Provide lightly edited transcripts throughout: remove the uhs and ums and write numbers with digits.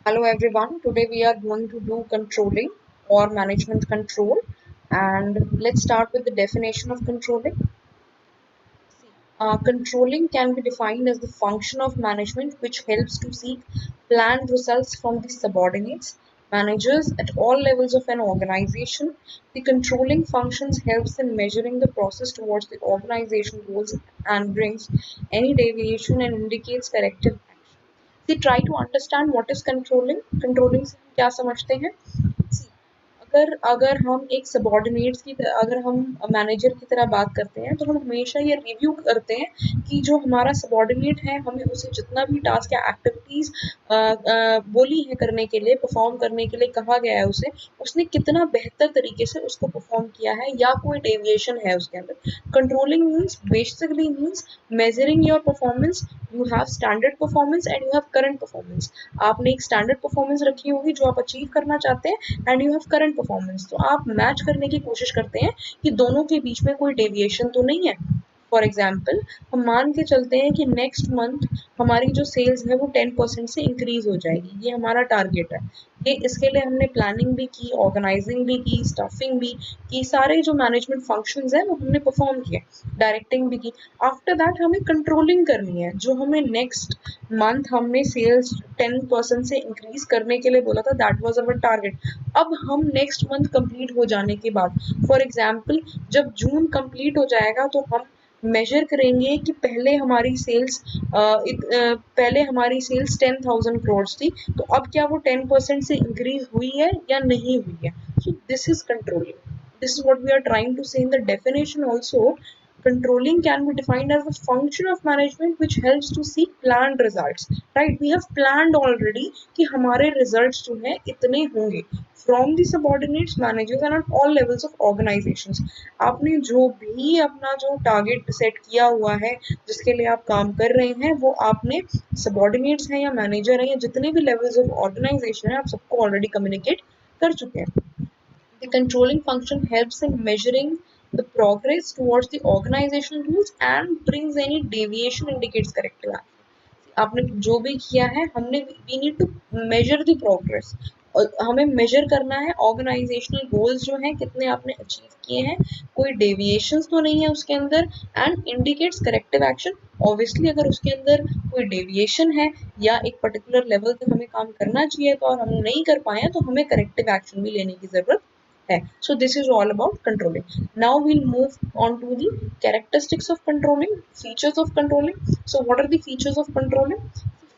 Hello everyone, today we are going to do controlling or management control, and let's start with the definition of controlling. Controlling can be defined as the function of management which helps to seek planned results from the subordinates, managers at all levels of an organization. The controlling functions helps in measuring the process towards the organization goals and brings any deviation and indicates corrective action. See, try to understand what is controlling. Controlling से हम क्या समझते हैं? See, अगर अगर हम एक subordinates की अगर हम मैनेजर की तरह बात करते हैं तो हम हमेशा ये रिव्यू करते हैं कि जो हमारा सबॉर्डिनेट है हमें उसे जितना भी टास्क या एक्टिविटीज बोली है करने के लिए परफॉर्म करने के लिए कहा गया है उसे उसने कितना बेहतर तरीके से उसको परफॉर्म किया है या कोई डेविएशन है उसके अंदर controlling means basically means measuring your performance you have standard performance and you have current performance आपने एक स्टैंडर्ड परफॉर्मेंस रखी होगी जो आप अचीव करना चाहते हैं and you have current performance तो आप मैच करने की कोशिश करते हैं कि दोनों के बीच में कोई डेविएशन तो नहीं है फॉर एग्जाम्पल हम मान के चलते हैं कि नेक्स्ट मंथ हमारी जो सेल्स है वो 10% से इंक्रीज हो जाएगी ये हमारा टारगेट है ये इसके लिए हमने प्लानिंग भी की ऑर्गेनाइजिंग भी की स्टफिंग भी की सारे जो मैनेजमेंट फंक्शंस है वो हमने परफॉर्म किए डायरेक्टिंग भी की आफ्टर दैट हमें कंट्रोलिंग करनी है जो हमें नेक्स्ट मंथ हमने सेल्स 10% से इंक्रीज करने के लिए बोला था दैट वाज अवर टारगेट अब हम नेक्स्ट मंथ कंप्लीट हो जाने के बाद फॉर एग्जाम्पल जब जून कंप्लीट हो जाएगा तो हम मेजर करेंगे कि पहले हमारी सेल्स 10,000 करोड़ थी तो अब क्या वो 10% से इंक्रीज हुई है या नहीं हुई है so this is controlling this is what we are trying to say in the definition also controlling can be defined as the function of management which helps to seek planned results right we have planned already कि हमारे results जो है इतने होंगे from the subordinates managers and at all levels of organizations आपने जो भी अपना जो टारगेट सेट किया हुआ है जिसके लिए आप काम कर रहे हैं वो आपने सबॉर्डिनेट्स हैं या मैनेजर हैं या जितने भी लेवल्स ऑफ ऑर्गेनाइजेशन है आप सबको ऑलरेडी कम्युनिकेट कर चुके हैं The controlling function helps in measuring the progress towards the organizational goals and brings any deviation indicates corrective action. आपने जो भी किया है हमने we need to measure the progress और हमें मेजर करना है ऑर्गेनाइजेशनल गोल्स जो हैं कितने आपने अचीव किए हैं कोई डेविएशंस तो नहीं है उसके अंदर and indicates corrective action obviously अगर उसके अंदर कोई डेविएशन है या एक पर्टिकुलर लेवल तक हमें काम करना चाहिए तो और हम नहीं कर पाए हैं तो हमें करेक्टिव एक्शन भी लेने की जरूरत है so this is all about controlling now we'll move on to the characteristics of controlling features of controlling so what are the features of controlling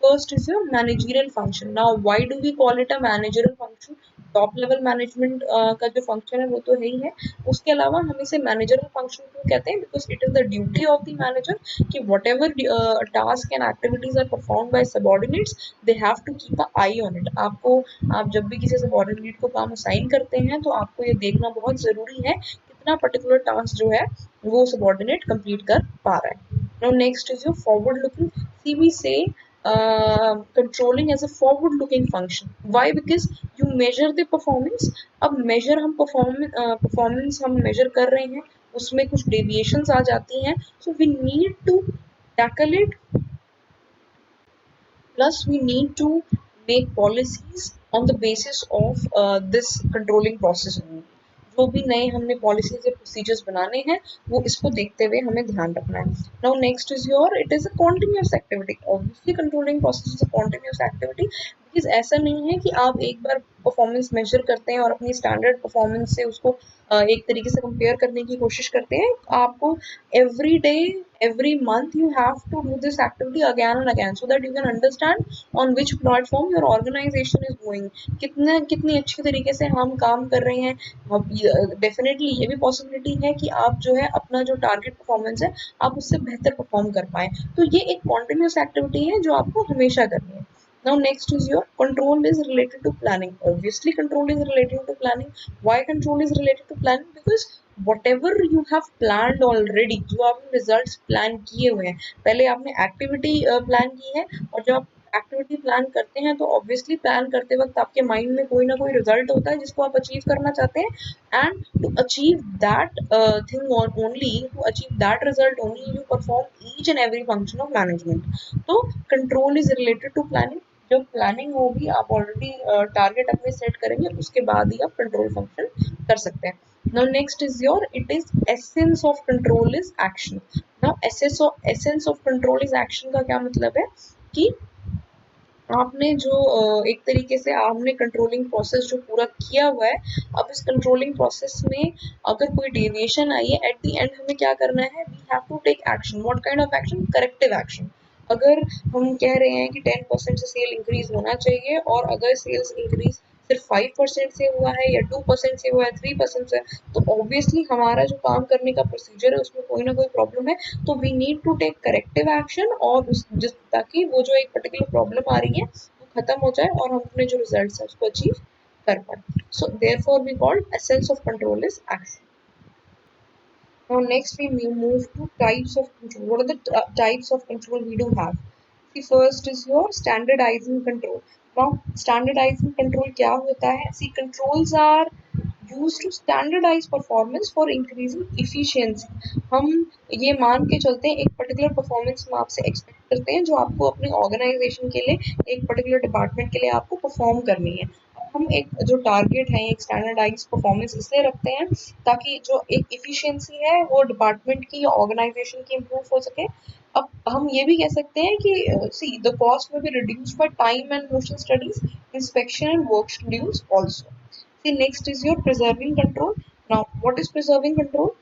first is your managerial function now why do we call it a managerial function top level management का जो function है वो तो है ही है उसके अलावा हम इसे मैनेजरल फंक्शन क्यों कहते हैं because it is the duty of the manager कि whatever task and activities are perform by subordinates they have to keep a eye on it आपको आप जब भी किसी सबॉर्डिनेट को काम असाइन करते हैं तो आपको ये देखना बहुत जरूरी है कितना पर्टिकुलर टास्क जो है वो सबॉर्डिनेट कंप्लीट कर पा रहा है now next is your forward looking see we say controlling as a forward looking function why because you measure the performance अब measure हम performance हम measure कर रहे हैं उसमें कुछ deviations आ जाती हैं so we need to tackle it plus we need to make policies on the basis of this controlling process जो भी नए हमने पॉलिसीज या प्रोसीजर्स बनाने हैं वो इसको देखते हुए हमें ध्यान रखना है now next is your it is a continuous activity obviously controlling process is a continuous activity because ऐसा नहीं है कि आप एक बार परफॉर्मेंस मेजर करते हैं और अपनी स्टैंडर्ड परफॉर्मेंस से उसको एक तरीके से कंपेयर करने की कोशिश करते हैं आपको every day every month you have to do this activity again and again so that you can understand on which platform your organization is going कितने कितनी अच्छी तरीके से हम काम कर रहे हैं डेफिनेटली ये भी पॉसिबिलिटी है कि आप जो है अपना जो टारगेट परफॉर्मेंस है आप उससे बेहतर परफॉर्म कर पाए तो ये एक कॉन्टिन्यूस एक्टिविटी है जो आपको हमेशा करनी है now next is your control is related to planning obviously control is related to planning why control is related to planning because whatever you have planned already जो आपने रिजल्ट्स प्लान किए हुए हैं पहले आपने एक्टिविटी प्लान की है और जब आप एक्टिविटी प्लान करते हैं तो ऑब्वियसली प्लान करते वक्त आपके माइंड में कोई ना कोई रिजल्ट होता है जिसको आप अचीव करना चाहते हैं and to achieve that thing only to achieve that result only you perform each and every function of management तो control is related to planning जब प्लानिंग होगी आप ऑलरेडी टारगेट अपने सेट करेंगे, उसके बाद ही आप कंट्रोल फंक्शन कर सकते हैं. Now next is your, it is essence of control is action. Now essence of control is action का क्या मतलब है कि आपने जो एक तरीके से आपने कंट्रोलिंग प्रोसेस जो पूरा किया हुआ है, अब इस कंट्रोलिंग प्रोसेस में अगर कोई डेविएशन आई है, एट द एंड हमें क्या करना है, we have to take action. What kind of action? Corrective action. अगर हम कह रहे हैं कि 10% से सेल इंक्रीज होना चाहिए और अगर सेल्स इंक्रीज सिर्फ 5% से हुआ है या 2% से हुआ है, 3% से, तो ऑब्वियसली हमारा जो काम करने का प्रोसीजर है उसमें कोई ना कोई प्रॉब्लम है. तो we need to take corrective action, और ताकि वो जो एक पर्टिकुलर प्रॉब्लम आ रही है वो खत्म हो जाए और हम अपने जो रिजल्ट है उसको अचीव कर पाए. So therefore we called essence of control is action. Now next we move to types of control. What are the types of control we do have? The first is your standardizing control. Now standardizing control क्या होता है? See, controls are used to standardize performance for increasing efficiency. हम ये मान के चलते हैं एक पर्टिकुलर परफॉर्मेंस हम आपसे एक्सपेक्ट करते हैं जो आपको अपने ऑर्गेनाइजेशन के लिए, एक पर्टिकुलर डिपार्टमेंट के लिए आपको परफॉर्म करनी है. हम एक जो टारगेट है, एक स्टैंडर्डाइज परफॉर्मेंस इसलिए रखते हैं ताकि जो एक इफिशियंसी है वो डिपार्टमेंट की या ऑर्गेनाइजेशन की इम्प्रूव हो सके. अब हम ये भी कह सकते हैं कि सी द कॉस्ट में be reduced by time and motion studies, inspection and work schedules also. See, next is your preserving control. Now, what is preserving control?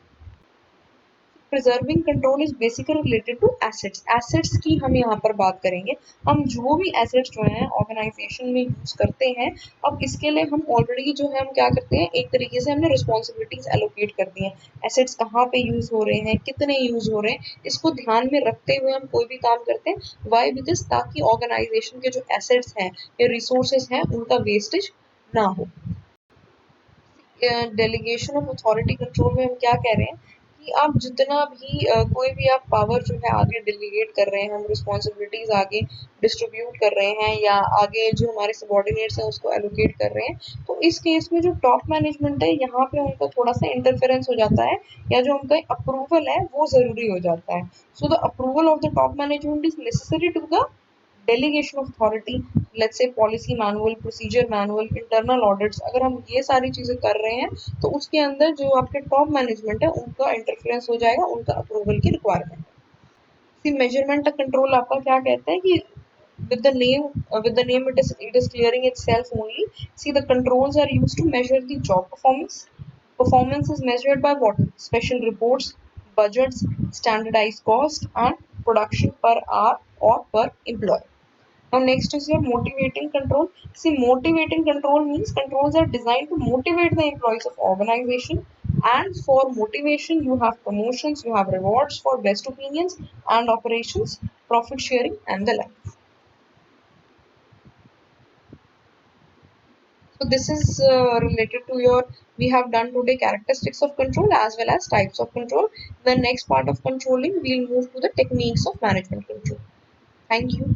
Preserving control is basically related to assets. Assets की हम यहाँ पर बात करेंगे. हम जो भी assets जो हैं organization में use करते हैं, अब इसके लिए हम already जो है हम क्या करते हैं, एक तरीके से हमने responsibilities allocate कर दी हैं. Assets कहाँ पे use हो रहे हैं, कितने use हो रहे हैं, इसको ध्यान में रखते हुए हम कोई भी काम करते हैं. Why? Because ताकि organization के जो assets हैं या resources हैं उनका wastage ना हो. डेलीगेशन ऑफ अथॉरिटी कंट्रोल में हम क्या कह रहे हैं कि आप जितना भी कोई भी आप पावर जो है आगे डेलीगेट कर रहे हैं, हम रिस्पॉन्सिबिलिटीज आगे डिस्ट्रीब्यूट कर रहे हैं या आगे जो हमारे सबॉर्डिनेट्स हैं उसको एलोकेट कर रहे हैं, तो इस केस में जो टॉप मैनेजमेंट है यहाँ पे उनका थोड़ा सा इंटरफेरेंस हो जाता है या जो उनका अप्रूवल है वो ज़रूरी हो जाता है. So the approval of the top management is necessary to the delegation of authority. Let's say policy manual, procedure manual, internal audits. अगर हम ये सारी चीजें कर रहे हैं तो उसके अंदर जो आपके टॉप मैनेजमेंट है उनका इंटरफेरेंस हो जाएगा, उनका अप्रूवल की रिक्वायरमेंट. सी मेजरमेंट कंट्रोल आपका क्या कहता है कि with the name it is clearing itself only. See, the controls are used to measure the job performance. Performance is measured by what? Special reports, budgets, standardized cost, and production per hour or per employee. Now next is your motivating control. See, motivating control means controls are designed to motivate the employees of organization, and for motivation you have promotions, you have rewards for best opinions and operations, profit sharing and the like. So this is related to your, we have done today characteristics of control as well as types of control. The next part of controlling we'll move to the techniques of management control. Thank you.